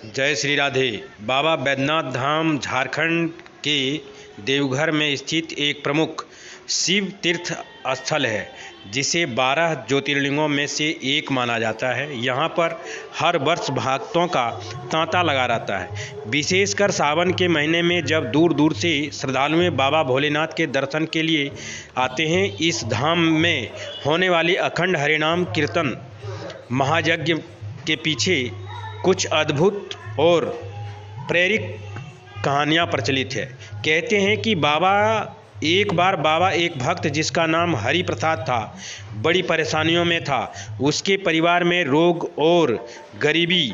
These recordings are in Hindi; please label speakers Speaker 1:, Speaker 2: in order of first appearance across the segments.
Speaker 1: जय श्री राधे। बाबा बैद्यनाथ धाम झारखंड के देवघर में स्थित एक प्रमुख शिव तीर्थ स्थल है, जिसे 12 ज्योतिर्लिंगों में से एक माना जाता है। यहाँ पर हर वर्ष भक्तों का तांता लगा रहता है, विशेषकर सावन के महीने में जब दूर दूर से श्रद्धालु बाबा भोलेनाथ के दर्शन के लिए आते हैं। इस धाम में होने वाली अखंड हरिनाम कीर्तन महायज्ञ के पीछे कुछ अद्भुत और प्रेरक कहानियाँ प्रचलित है। कहते हैं कि एक बार एक भक्त जिसका नाम हरि प्रसाद था, बड़ी परेशानियों में था। उसके परिवार में रोग और गरीबी,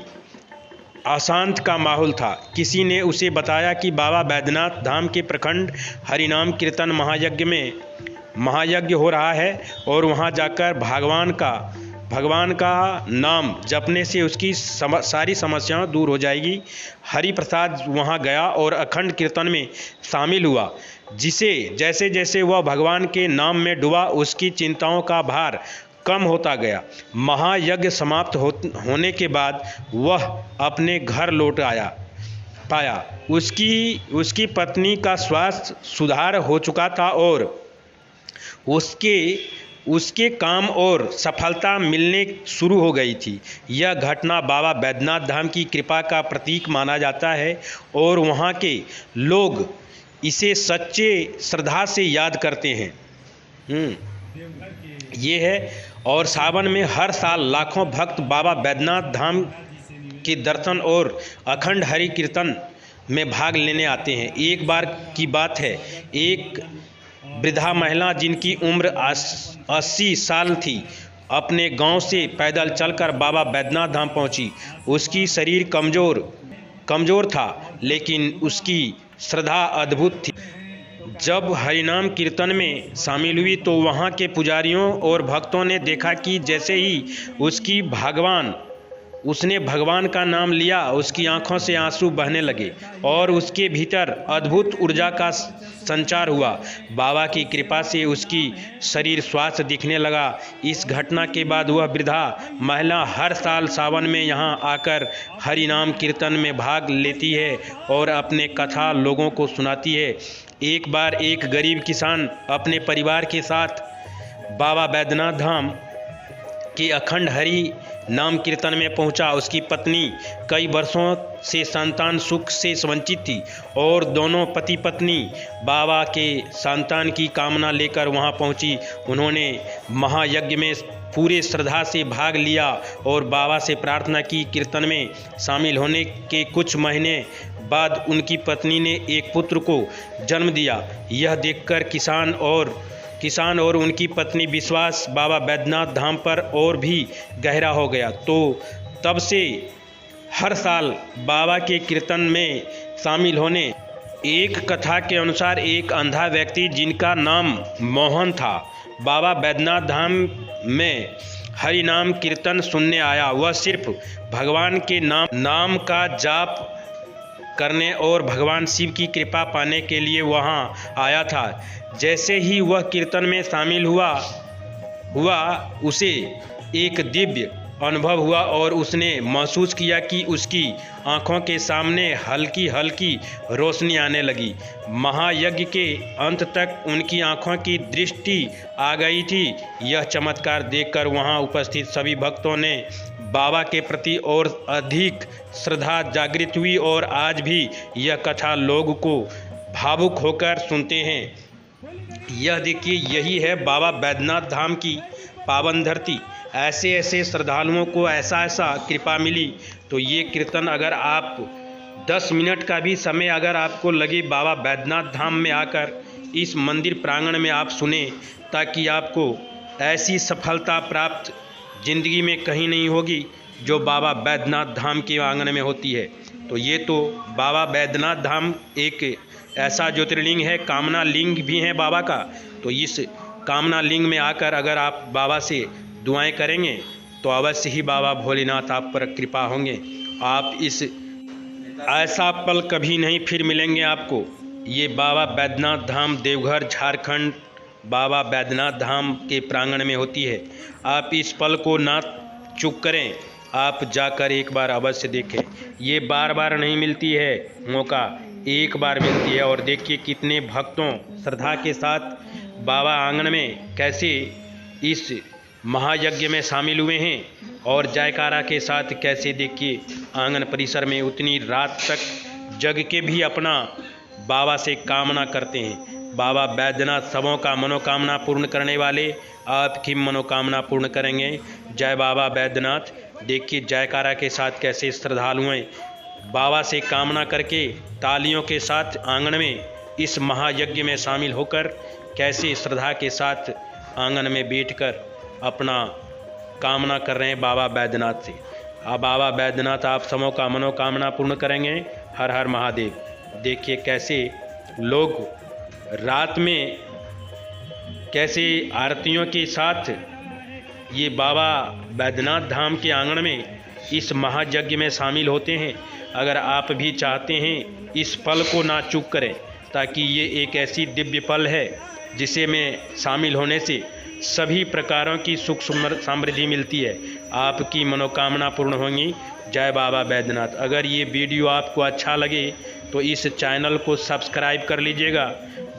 Speaker 1: अशांत का माहौल था। किसी ने उसे बताया कि बाबा बैद्यनाथ धाम के प्रखंड हरिनाम कीर्तन महायज्ञ हो रहा है और वहां जाकर भगवान का नाम जपने से उसकी सारी समस्याएं दूर हो जाएगी। हरि प्रसाद वहां गया और अखंड कीर्तन में शामिल हुआ, जिसे जैसे जैसे वह भगवान के नाम में डूबा, उसकी चिंताओं का भार कम होता गया। महायज्ञ समाप्त होने के बाद वह अपने घर लौट पाया। उसकी पत्नी का स्वास्थ्य सुधार हो चुका था और उसके काम और सफलता मिलने शुरू हो गई थी। यह घटना बाबा बैद्यनाथ धाम की कृपा का प्रतीक माना जाता है और वहाँ के लोग इसे सच्चे श्रद्धा से याद करते हैं। ये है। और सावन में हर साल लाखों भक्त बाबा बैद्यनाथ धाम के दर्शन और अखंड हरि कीर्तन में भाग लेने आते हैं। एक बार की बात है, एक वृद्धा महिला जिनकी उम्र 80 साल थी, अपने गांव से पैदल चलकर बाबा बैद्यनाथ धाम पहुंची। उसकी शरीर कमज़ोर था, लेकिन उसकी श्रद्धा अद्भुत थी। जब हरिनाम कीर्तन में शामिल हुई तो वहां के पुजारियों और भक्तों ने देखा कि जैसे ही उसने भगवान का नाम लिया, उसकी आंखों से आंसू बहने लगे और उसके भीतर अद्भुत ऊर्जा का संचार हुआ। बाबा की कृपा से उसकी शरीर स्वास्थ्य दिखने लगा। इस घटना के बाद वह वृद्धा महिला हर साल सावन में यहाँ आकर हरि नाम कीर्तन में भाग लेती है और अपने कथा लोगों को सुनाती है। एक बार एक गरीब किसान अपने परिवार के साथ बाबा बैद्यनाथ धाम के अखंड हरि नाम कीर्तन में पहुंचा। उसकी पत्नी कई वर्षों से संतान सुख से वंचित थी और दोनों पति पत्नी बाबा के संतान की कामना लेकर वहां पहुंची। उन्होंने महायज्ञ में पूरे श्रद्धा से भाग लिया और बाबा से प्रार्थना की। कीर्तन में शामिल होने के कुछ महीने बाद उनकी पत्नी ने एक पुत्र को जन्म दिया। यह देखकर किसान और उनकी पत्नी विश्वास बाबा बैद्यनाथ धाम पर और भी गहरा हो गया। तो तब से हर साल बाबा के कीर्तन में शामिल होने। एक कथा के अनुसार एक अंधा व्यक्ति जिनका नाम मोहन था, बाबा बैद्यनाथ धाम में हरि नाम कीर्तन सुनने आया। वह सिर्फ भगवान के नाम का जाप करने और भगवान शिव की कृपा पाने के लिए वहां आया था। जैसे ही वह कीर्तन में शामिल हुआ उसे एक दिव्य अनुभव हुआ और उसने महसूस किया कि उसकी आंखों के सामने हल्की हल्की रोशनी आने लगी। महायज्ञ के अंत तक उनकी आंखों की दृष्टि आ गई थी। यह चमत्कार देखकर वहां उपस्थित सभी भक्तों ने बाबा के प्रति और अधिक श्रद्धा जागृत हुई और आज भी यह कथा लोग को भावुक होकर सुनते हैं। यह देखिए, यही है बाबा बैद्यनाथ धाम की पावन धरती। ऐसे श्रद्धालुओं को ऐसा कृपा मिली। तो ये कीर्तन अगर आप 10 मिनट का भी समय अगर आपको लगे बाबा बैद्यनाथ धाम में आकर इस मंदिर प्रांगण में आप सुने, ताकि आपको ऐसी सफलता प्राप्त जिंदगी में कहीं नहीं होगी जो बाबा बैद्यनाथ धाम के आंगन में होती है। तो ये तो बाबा बैद्यनाथ धाम एक ऐसा ज्योतिर्लिंग है, कामना लिंग भी है बाबा का। तो इस कामना लिंग में आकर अगर आप बाबा से दुआएं करेंगे तो अवश्य ही बाबा भोलेनाथ आप पर कृपा होंगे। आप ऐसा पल कभी नहीं फिर मिलेंगे आपको। ये बाबा बैद्यनाथ धाम देवघर झारखंड बाबा बैद्यनाथ धाम के प्रांगण में होती है। आप इस पल को ना चूक करें आप जाकर एक बार अवश्य देखें। ये बार बार नहीं मिलती है मौका, एक बार मिलती है। और देखिए कितने भक्तों श्रद्धा के साथ बाबा आंगन में कैसे इस महायज्ञ में शामिल हुए हैं और जयकारा के साथ कैसे देखिए आंगन परिसर में उतनी रात तक जग के भी अपना बाबा से कामना करते हैं। बाबा बैद्यनाथ सबों का मनोकामना पूर्ण करने वाले, आपकी मनोकामना पूर्ण करेंगे। जय बाबा बैद्यनाथ। देखिए जयकारा के साथ कैसे श्रद्धालुएं बाबा से कामना करके तालियों के साथ आंगन में इस महायज्ञ में शामिल होकर कैसे श्रद्धा के साथ आंगन में बैठकर अपना कामना कर रहे हैं बाबा बैद्यनाथ से। बाबा बैद्यनाथ आप सबों का मनोकामना पूर्ण करेंगे। हर हर महादेव। देखिए कैसे लोग रात में कैसे आरतियों के साथ ये बाबा बैद्यनाथ धाम के आंगन में इस महायज्ञ में शामिल होते हैं। अगर आप भी चाहते हैं इस पल को ना चूक करें, ताकि ये एक ऐसी दिव्य पल है जिसे में शामिल होने से सभी प्रकारों की सुख समृद्धि मिलती है, आपकी मनोकामना पूर्ण होंगी। जय बाबा बैद्यनाथ। अगर ये वीडियो आपको अच्छा लगे तो इस चैनल को सब्सक्राइब कर लीजिएगा,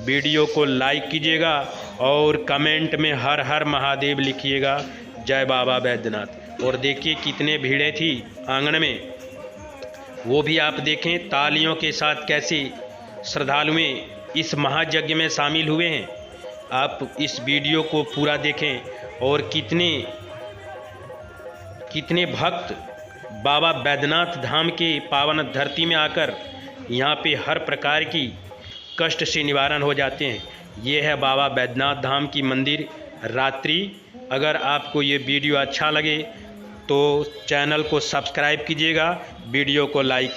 Speaker 1: वीडियो को लाइक कीजिएगा और कमेंट में हर हर महादेव लिखिएगा। जय बाबा बैद्यनाथ। और देखिए कितने भीड़ें थी आंगन में, वो भी आप देखें तालियों के साथ कैसे श्रद्धालुएं इस महायज्ञ में शामिल हुए हैं। आप इस वीडियो को पूरा देखें और कितने भक्त बाबा बैद्यनाथ धाम के पावन धरती में आकर यहाँ पे हर प्रकार की कष्ट से निवारण हो जाते हैं। ये है बाबा बैद्यनाथ धाम की मंदिर रात्रि। अगर आपको ये वीडियो अच्छा लगे तो चैनल को सब्सक्राइब कीजिएगा, वीडियो को लाइक